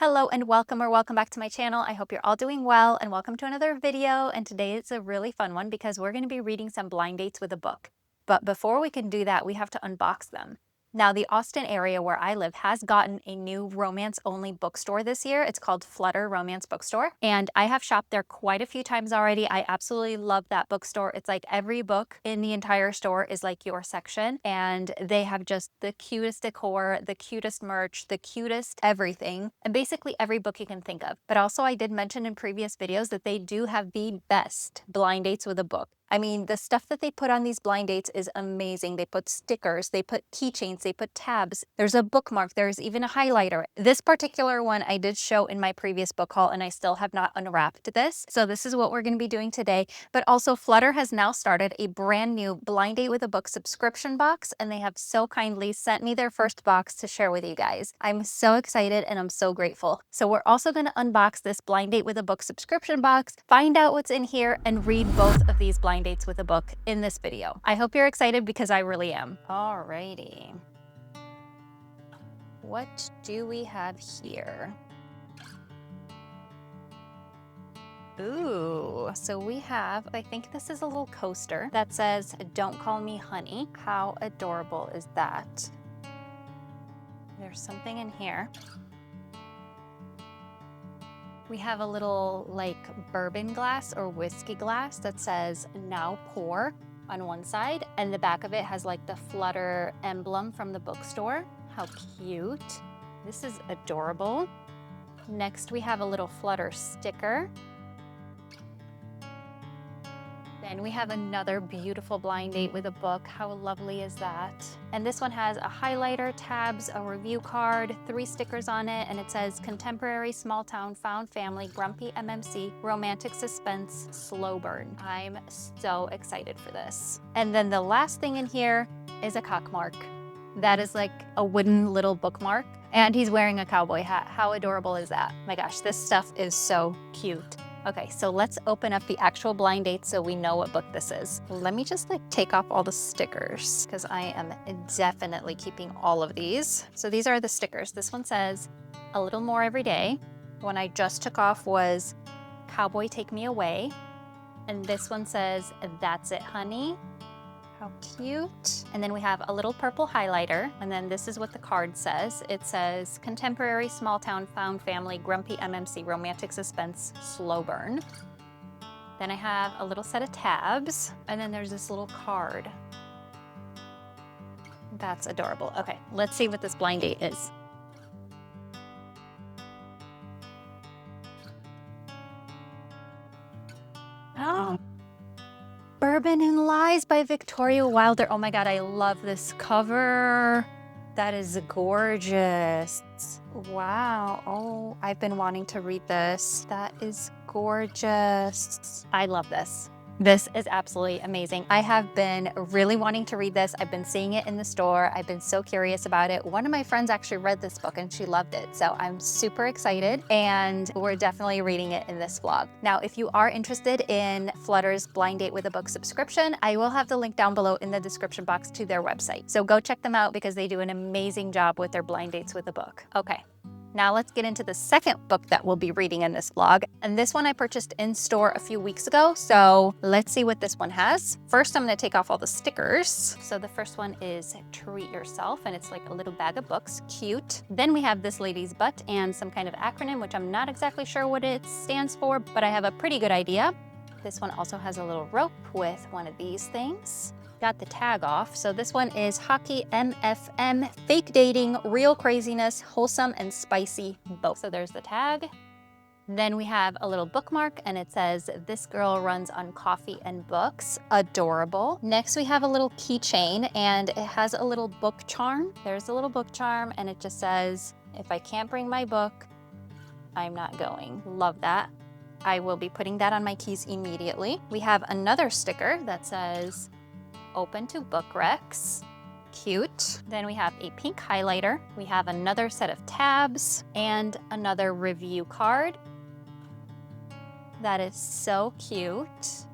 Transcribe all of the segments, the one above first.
Hello and welcome back to my channel. I hope you're all doing well and welcome to another video. And today it's a really fun one because we're going to be reading some blind dates with a book. But before we can do that, we have to unbox them. Now, the Austin area where I live has gotten a new romance-only bookstore this year. It's called Flutter Romance Bookstore, and I have shopped there quite a few times already. I absolutely love that bookstore. It's like every book in the entire store is like your section, and they have just the cutest decor, the cutest merch, the cutest everything, and basically every book you can think of. But also, I did mention in previous videos that they do have the best blind dates with a book. I mean, the stuff that they put on these blind dates is amazing. They put stickers, they put keychains, they put tabs. There's a bookmark, there's even a highlighter. This particular one I did show in my previous book haul and I still have not unwrapped this. So this is what we're going to be doing today. But also Flutter has now started a brand new blind date with a book subscription box, and they have so kindly sent me their first box to share with you guys. I'm so excited and I'm so grateful. So we're also going to unbox this blind date with a book subscription box, find out what's in here, and read both of these blind dates with a book in this video. I hope you're excited because I really am. Alrighty. What do we have here? Ooh, so we have, I think this is a little coaster that says, "Don't call me honey." How adorable is that? There's something in here. We have a little like bourbon glass or whiskey glass that says "Now pour" on one side, and the back of it has like the Flutter emblem from the bookstore. How cute. This is adorable. Next, we have a little Flutter sticker. Then we have another beautiful blind date with a book. How lovely is that? And this one has a highlighter, tabs, a review card, 3 stickers on it, and it says "Contemporary, Small Town, Found Family, Grumpy MMC, Romantic Suspense, Slow Burn." I'm so excited for this. And then the last thing in here is a cock mark. That is like a wooden little bookmark, and he's wearing a cowboy hat. How adorable is that? My gosh, this stuff is so cute. Okay, so let's open up the actual blind date so we know what book this is. Let me just like take off all the stickers because I am definitely keeping all of these. So these are the stickers. This one says "A Little More Every Day." The one I just took off was "Cowboy Take Me Away." And this one says "That's It, Honey." How cute. And then we have a little purple highlighter. And then this is what the card says. It says "Contemporary, Small Town, Found Family, Grumpy MMC, Romantic Suspense, Slow Burn." Then I have a little set of tabs. And then there's this little card. That's adorable. Okay, let's see what this blind date is. Oh. Bourbon and Lies by Victoria Wilder. Oh my God, I love this cover. That is gorgeous. Wow. Oh, I've been wanting to read this. That is gorgeous. I love this. This is absolutely amazing. I have been really wanting to read this. I've been seeing it in the store. I've been so curious about it. One of my friends actually read this book and she loved it. So I'm super excited, and we're definitely reading it in this vlog. Now, if you are interested in Flutter's blind date with a book subscription, I will have the link down below in the description box to their website. So go check them out because they do an amazing job with their blind dates with a book. Okay. Now let's get into the second book that we'll be reading in this vlog. And this one I purchased in store a few weeks ago. So let's see what this one has. First, I'm gonna take off all the stickers. So the first one is "Treat Yourself," and it's like a little bag of books, cute. Then we have this lady's butt and some kind of acronym, which I'm not exactly sure what it stands for, but I have a pretty good idea. This one also has a little rope with one of these things. Got the tag off. So this one is "Hockey MFM, Fake Dating, Real Craziness, Wholesome and Spicy Both." So there's the tag. Then we have a little bookmark and it says "This girl runs on coffee and books." Adorable. Next we have a little keychain and it has a little book charm. There's a little book charm and it just says, "If I can't bring my book, I'm not going." Love that. I will be putting that on my keys immediately. We have another sticker that says "Open to book recs." Cute. Then we have a pink highlighter. We have another set of tabs and another review card. That is so cute.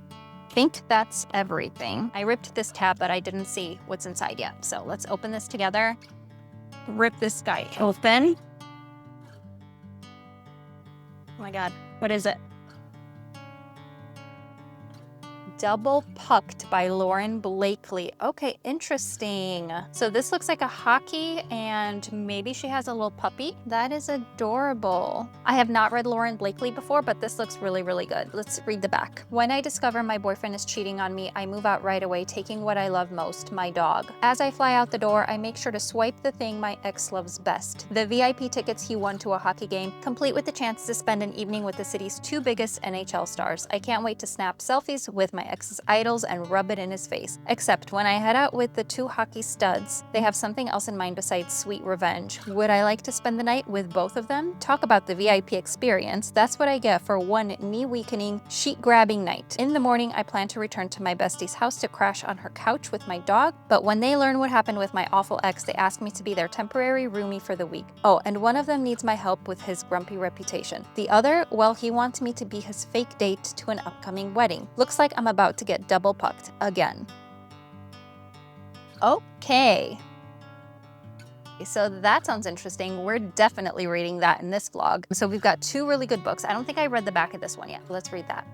I think that's everything. I ripped this tab, but I didn't see what's inside yet. So let's open this together. Rip this guy open. my God, what is it? Double Pucked by Lauren Blakely. Okay, interesting. So this looks like a hockey and maybe she has a little puppy. That is adorable. I have not read Lauren Blakely before, but this looks really, really good. Let's read the back. When I discover my boyfriend is cheating on me, I move out right away, taking what I love most, my dog. As I fly out the door, I make sure to swipe the thing my ex loves best, the VIP tickets he won to a hockey game, complete with the chance to spend an evening with the city's two biggest NHL stars. I can't wait to snap selfies with my ex's idols and rub it in his face. Except when I head out with the two hockey studs, they have something else in mind besides sweet revenge. Would I like to spend the night with both of them? Talk about the VIP experience. That's what I get for one knee-weakening, sheet-grabbing night. In the morning, I plan to return to my bestie's house to crash on her couch with my dog, but when they learn what happened with my awful ex, they ask me to be their temporary roomie for the week. Oh, and one of them needs my help with his grumpy reputation. The other, well, he wants me to be his fake date to an upcoming wedding. Looks like I'm about to get double pucked again. Okay. So that sounds interesting. We're definitely reading that in this vlog. So we've got two really good books. I don't think I read the back of this one yet. Let's read that.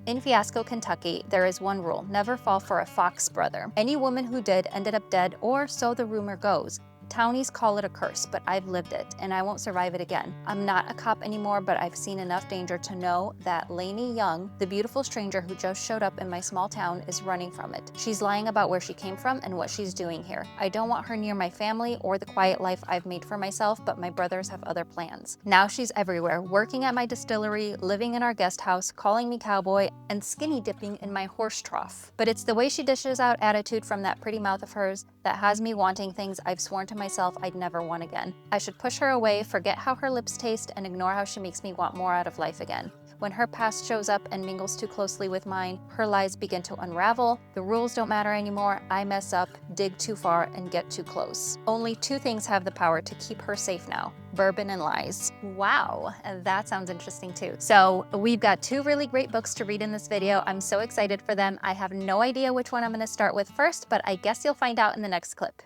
In Fiasco, Kentucky, there is one rule: never fall for a fox brother. Any woman who did ended up dead, or so the rumor goes. Townies call it a curse, but I've lived it, and I won't survive it again. I'm not a cop anymore, but I've seen enough danger to know that Lainey Young, the beautiful stranger who just showed up in my small town, is running from it. She's lying about where she came from and what she's doing here. I don't want her near my family or the quiet life I've made for myself, but my brothers have other plans. Now she's everywhere, working at my distillery, living in our guest house, calling me cowboy, and skinny dipping in my horse trough. But it's the way she dishes out attitude from that pretty mouth of hers that has me wanting things I've sworn to myself I'd never want again. I should push her away, forget how her lips taste, and ignore how she makes me want more out of life again. When her past shows up and mingles too closely with mine, her lies begin to unravel, the rules don't matter anymore, I mess up, dig too far, and get too close. Only two things have the power to keep her safe now: bourbon and lies. Wow, that sounds interesting too. So we've got two really great books to read in this video. I'm so excited for them. I have no idea which one I'm gonna start with first, but I guess you'll find out in the next clip.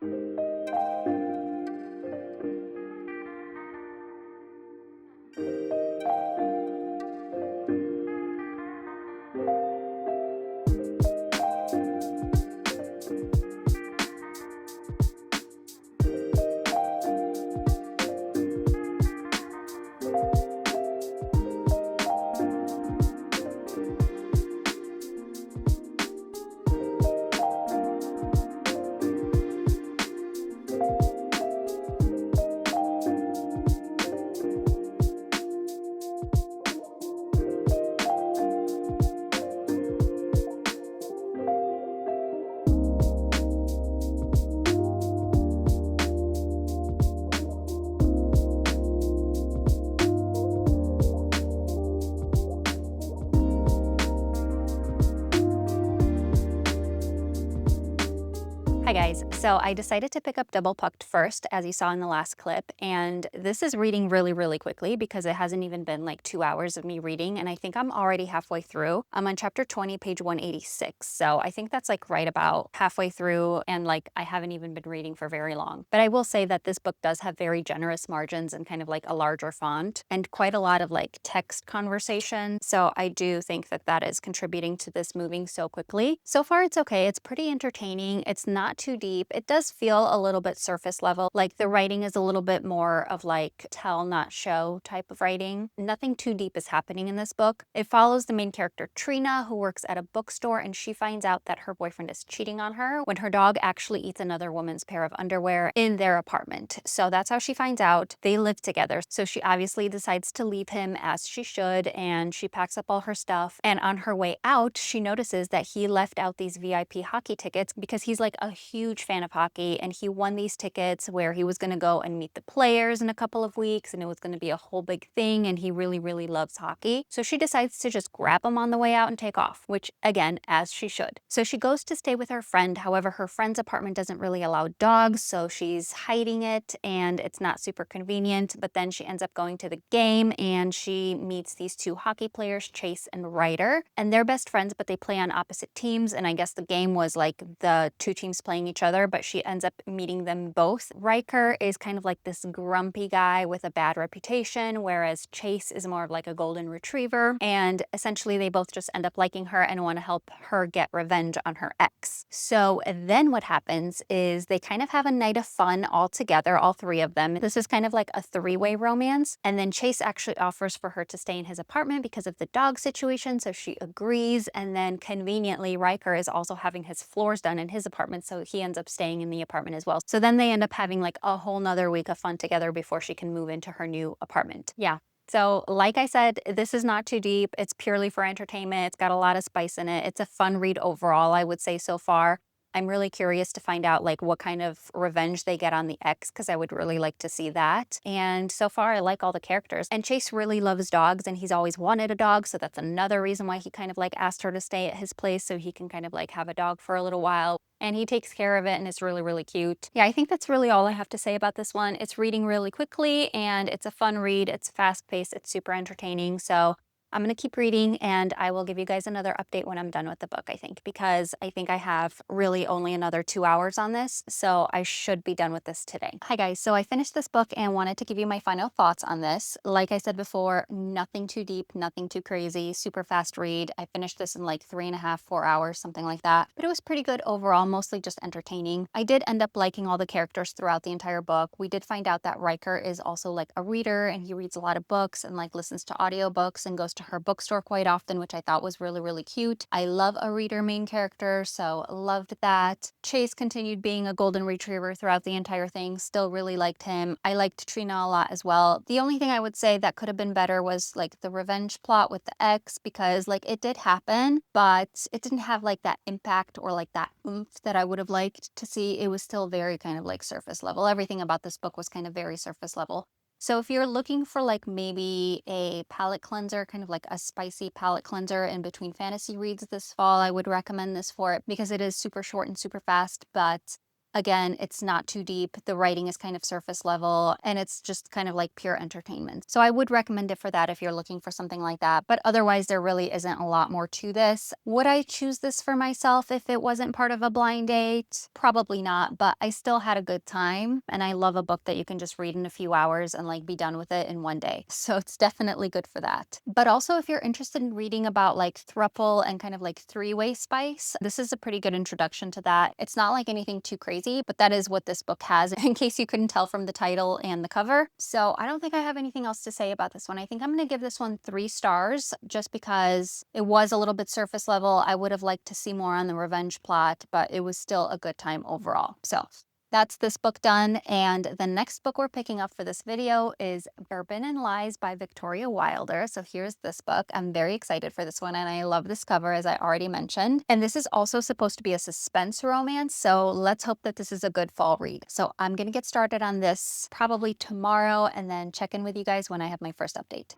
Hi guys, so I decided to pick up Double Pucked first, as you saw in the last clip, and this is reading really, really quickly because it hasn't even been like 2 hours of me reading, and I think I'm already halfway through. I'm on chapter 20, page 186, so I think that's like right about halfway through, and like I haven't even been reading for very long. But I will say that this book does have very generous margins and kind of like a larger font, and quite a lot of like text conversation, so I do think that that is contributing to this moving so quickly. So far it's okay, it's pretty entertaining, it's not too deep. It does feel a little bit surface level, like the writing is a little bit more of like tell not show type of writing. Nothing too deep is happening in this book. It follows the main character Trina, who works at a bookstore, and she finds out that her boyfriend is cheating on her when her dog actually eats another woman's pair of underwear in their apartment. So that's how she finds out. They live together, so she obviously decides to leave him, as she should, and she packs up all her stuff, and on her way out she notices that he left out these VIP hockey tickets because he's like a huge fan of hockey, and he won these tickets where he was going to go and meet the players in a couple of weeks, and it was going to be a whole big thing, and he really, really loves hockey. So she decides to just grab them on the way out and take off, which again, as she should. So she goes to stay with her friend. However, her friend's apartment doesn't really allow dogs, so she's hiding it, and it's not super convenient. But then she ends up going to the game, and she meets these two hockey players, Chase and Ryder, and they're best friends, but they play on opposite teams. And I guess the game was like the two teams playing each other, together, but she ends up meeting them both. Riker is kind of like this grumpy guy with a bad reputation, whereas Chase is more of like a golden retriever. And essentially they both just end up liking her and want to help her get revenge on her ex. So then what happens is they kind of have a night of fun all together, all three of them. This is kind of like a three-way romance. And then Chase actually offers for her to stay in his apartment because of the dog situation. So she agrees. And then conveniently, Riker is also having his floors done in his apartment. So he ends up staying in the apartment as well. So then they end up having like a whole nother week of fun together before she can move into her new apartment. Yeah. So like I said, this is not too deep. It's purely for entertainment. It's got a lot of spice in it. It's a fun read overall, I would say so far. I'm really curious to find out like what kind of revenge they get on the ex, because I would really like to see that. And so far I like all the characters. And Chase really loves dogs and he's always wanted a dog. So that's another reason why he kind of like asked her to stay at his place so he can kind of like have a dog for a little while. And he takes care of it and it's really, really cute. Yeah, I think that's really all I have to say about this one. It's reading really quickly and it's a fun read. It's fast paced. It's super entertaining. So I'm going to keep reading and I will give you guys another update when I'm done with the book, I think, because I think I have really only another 2 hours on this. So I should be done with this today. Hi guys. So I finished this book and wanted to give you my final thoughts on this. Like I said before, nothing too deep, nothing too crazy, super fast read. I finished this in like 3.5, 4 hours, something like that. But it was pretty good overall, mostly just entertaining. I did end up liking all the characters throughout the entire book. We did find out that Riker is also like a reader and he reads a lot of books and like listens to audiobooks and goes to her bookstore quite often, which I thought was really, really cute. I love a reader main character, so loved that. Chase continued being a golden retriever throughout the entire thing. Still really liked him. I liked Trina a lot as well. The only thing I would say that could have been better was like the revenge plot with the ex, because like it did happen, but it didn't have like that impact or like that oomph that I would have liked to see. It was still very kind of like surface level. Everything about this book was kind of very surface level. So if you're looking for like maybe a palette cleanser, kind of like a spicy palette cleanser in between fantasy reads this fall, I would recommend this for it because it is super short and super fast, but again, it's not too deep. The writing is kind of surface level and it's just kind of like pure entertainment. So I would recommend it for that if you're looking for something like that. But otherwise, there really isn't a lot more to this. Would I choose this for myself if it wasn't part of a blind date? Probably not, but I still had a good time. And I love a book that you can just read in a few hours and like be done with it in one day. So it's definitely good for that. But also if you're interested in reading about like thruple and kind of like three-way spice, this is a pretty good introduction to that. It's not like anything too crazy, but that is what this book has, in case you couldn't tell from the title and the cover. So I don't think I have anything else to say about this one. I think I'm going to give this one 3 stars just because it was a little bit surface level. I would have liked to see more on the revenge plot, but it was still a good time overall. So that's this book done. And the next book we're picking up for this video is Bourbon and Lies by Victoria Wilder. So here's this book. I'm very excited for this one and I love this cover, as I already mentioned. And this is also supposed to be a suspense romance. So let's hope that this is a good fall read. So I'm going to get started on this probably tomorrow and then check in with you guys when I have my first update.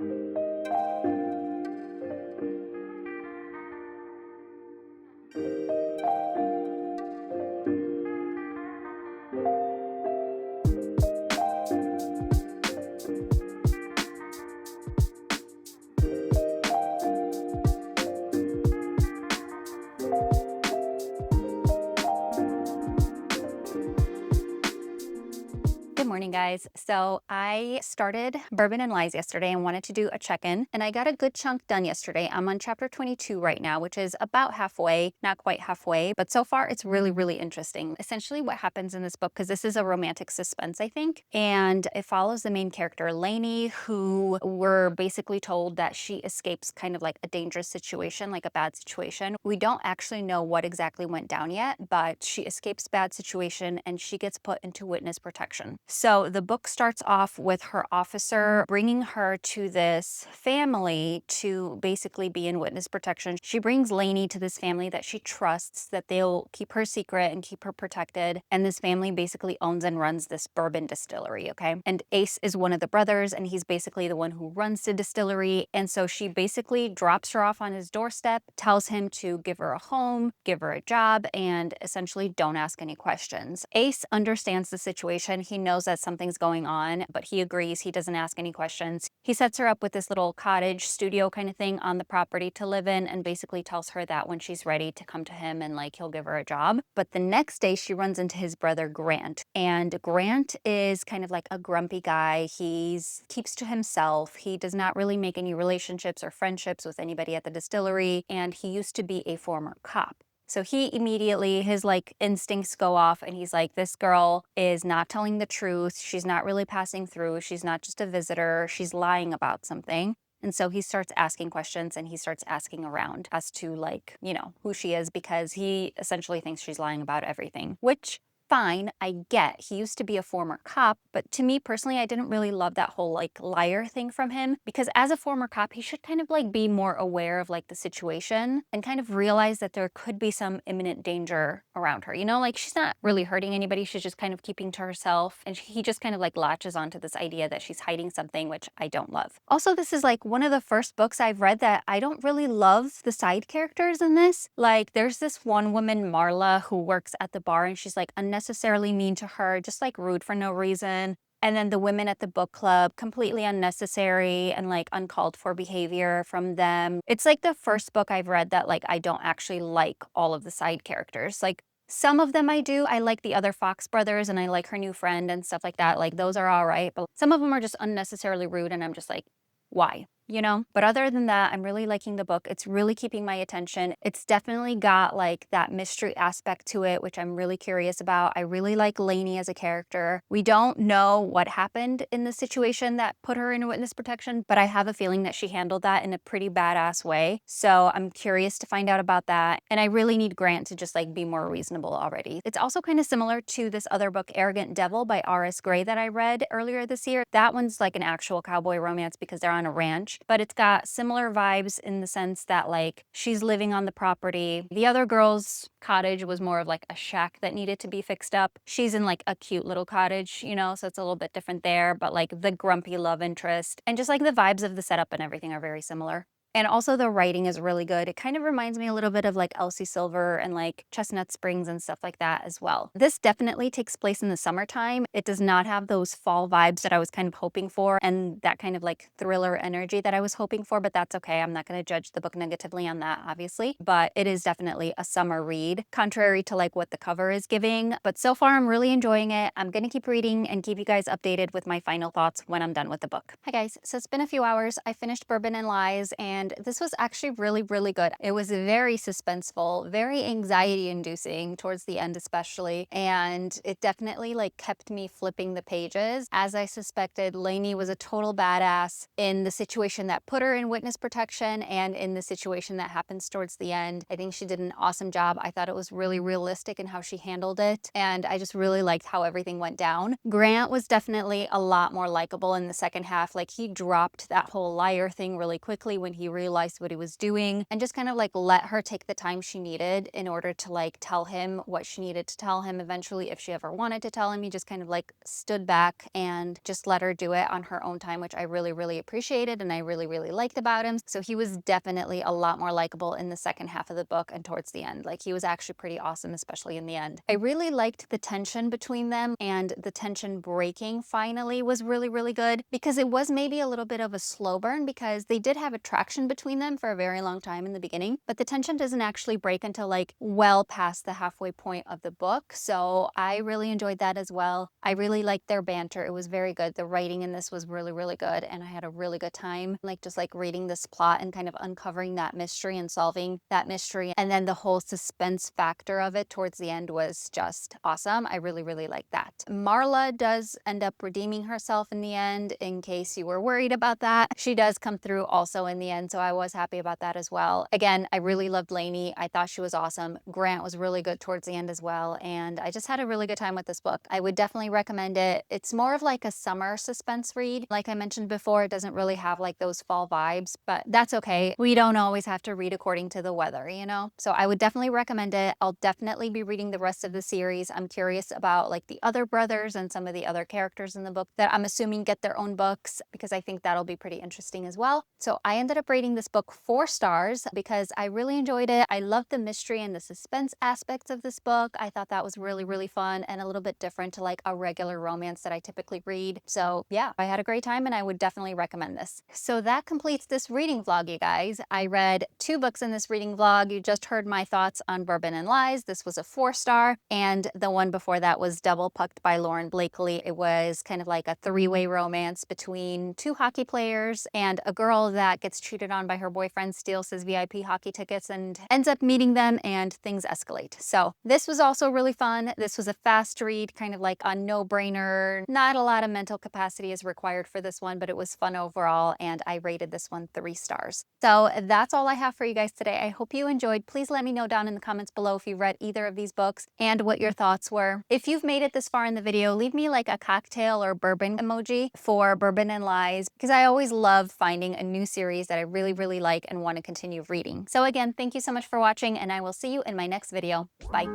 Good morning, guys. So I started Bourbon and Lies yesterday and wanted to do a check-in, and I got a good chunk done yesterday. I'm on chapter 22 right now, which is about halfway, not quite halfway, but so far it's really, really interesting. Essentially what happens in this book, because this is a romantic suspense, I think, and it follows the main character, Lainey, who we're basically told that she escapes kind of like a dangerous situation, like a bad situation. We don't actually know what exactly went down yet, but she escapes bad situation and she gets put into witness protection. So the book starts off with her officer bringing her to this family to basically be in witness protection. She brings Lainey to this family that she trusts, that they'll keep her secret and keep her protected. And this family basically owns and runs this bourbon distillery, okay? And Ace is one of the brothers and he's basically the one who runs the distillery. And so she basically drops her off on his doorstep, tells him to give her a home, give her a job, and essentially don't ask any questions. Ace understands the situation. He knows knows that something's going on, but he agrees. He doesn't ask any questions. He sets her up with this little cottage studio kind of thing on the property to live in, and basically tells her that when she's ready to come to him and like he'll give her a job. But the next day she runs into his brother Grant, and Grant is kind of like a grumpy guy. He's keeps to himself. He does not really make any relationships or friendships with anybody at the distillery, and he used to be a former cop. So he immediately, his like instincts go off, and he's like, this girl is not telling the truth. She's not really passing through. She's not just a visitor. She's lying about something. And so he starts asking questions, and he starts asking around as to like, you know, who she is, because he essentially thinks she's lying about everything, which fine, I get. He used to be a former cop, but to me personally, I didn't really love that whole like liar thing from him, because as a former cop, he should kind of like be more aware of like the situation and kind of realize that there could be some imminent danger around her. You know, like she's not really hurting anybody. She's just kind of keeping to herself. And he just kind of like latches onto this idea that she's hiding something, which I don't love. Also, this is like one of the first books I've read that I don't really love the side characters in this. Like there's this one woman, Marla, who works at the bar, and she's like unnecessarily mean to her, just like rude for no reason. And then the women at the book club, completely unnecessary and like uncalled for behavior from them. It's like the first book I've read that like I don't actually like all of the side characters. Like some of them I do. I like the other Fox brothers, and I like her new friend and stuff like that. Like those are all right. But some of them are just unnecessarily rude, and I'm just like, why? You know? But other than that, I'm really liking the book. It's really keeping my attention. It's definitely got like that mystery aspect to it, which I'm really curious about. I really like Lainey as a character. We don't know what happened in the situation that put her in witness protection, but I have a feeling that she handled that in a pretty badass way. So I'm curious to find out about that. And I really need Grant to just like be more reasonable already. It's also kind of similar to this other book, Arrogant Devil by R.S. Gray, that I read earlier this year. That one's like an actual cowboy romance because they're on a ranch, but it's got similar vibes in the sense that like she's living on the property. The other girl's cottage was more of like a shack that needed to be fixed up. She's in like a cute little cottage, you know, so it's a little bit different there, but like the grumpy love interest and just like the vibes of the setup and everything are very similar. And also the writing is really good. It kind of reminds me a little bit of like Elsie Silver and like Chestnut Springs and stuff like that as well. This definitely takes place in the summertime. It does not have those fall vibes that I was kind of hoping for and that kind of like thriller energy that I was hoping for, but that's okay. I'm not going to judge the book negatively on that, obviously, but it is definitely a summer read, contrary to like what the cover is giving. But so far, I'm really enjoying it. I'm going to keep reading and keep you guys updated with my final thoughts when I'm done with the book. Hi guys, so it's been a few hours. I finished Bourbon and Lies, and this was actually really, really good. It was very suspenseful, very anxiety inducing towards the end especially, and it definitely like kept me flipping the pages. As I suspected, Lainey was a total badass in the situation that put her in witness protection and in the situation that happens towards the end. I think she did an awesome job. I thought it was really realistic in how she handled it, and I just really liked how everything went down. Grant was definitely a lot more likable in the second half. Like he dropped that whole liar thing really quickly when he realized what he was doing and just kind of like let her take the time she needed in order to like tell him what she needed to tell him eventually if she ever wanted to tell him. He just kind of like stood back and just let her do it on her own time, which I really, really appreciated and I really, really liked about him. So he was definitely a lot more likable in the second half of the book and towards the end. Like he was actually pretty awesome, especially in the end. I really liked the tension between them, and the tension breaking finally was really, really good because it was maybe a little bit of a slow burn because they did have attraction between them for a very long time in the beginning, but the tension doesn't actually break until like well past the halfway point of the book. So I really enjoyed that as well. I really liked their banter. It was very good. The writing in this was really, really good, and I had a really good time like just like reading this plot and kind of uncovering that mystery and solving that mystery, and then the whole suspense factor of it towards the end was just awesome. I really, really liked that. Marla does end up redeeming herself in the end, in case you were worried about that. She does come through also in the end, so I was happy about that as well. Again, I really loved Lainey. I thought she was awesome. Grant was really good towards the end as well, and I just had a really good time with this book. I would definitely recommend it. It's more of like a summer suspense read. Like I mentioned before, it doesn't really have like those fall vibes, but that's okay. We don't always have to read according to the weather, you know? So I would definitely recommend it. I'll definitely be reading the rest of the series. I'm curious about like the other brothers and some of the other characters in the book that I'm assuming get their own books, because I think that'll be pretty interesting as well. So I ended up reading rating this book 4 stars because I really enjoyed it. I loved the mystery and the suspense aspects of this book. I thought that was really, really fun and a little bit different to like a regular romance that I typically read. So yeah, I had a great time and I would definitely recommend this. So that completes this reading vlog, you guys. I read 2 books in this reading vlog. You just heard my thoughts on Bourbon and Lies. This was a 4 star, and the one before that was Double Pucked by Lauren Blakely. It was kind of like a 3-way romance between 2 hockey players and a girl that gets cheated on by her boyfriend, steals his VIP hockey tickets, and ends up meeting them, and things escalate. So this was also really fun. This was a fast read, kind of like a no-brainer. Not a lot of mental capacity is required for this one, but it was fun overall, and I rated this one 3 stars. So that's all I have for you guys today. I hope you enjoyed. Please let me know down in the comments below if you read either of these books and what your thoughts were. If you've made it this far in the video, leave me like a cocktail or bourbon emoji for Bourbon and Lies, because I always love finding a new series that I really, really like and want to continue reading. So again, thank you so much for watching, and I will see you in my next video. Bye.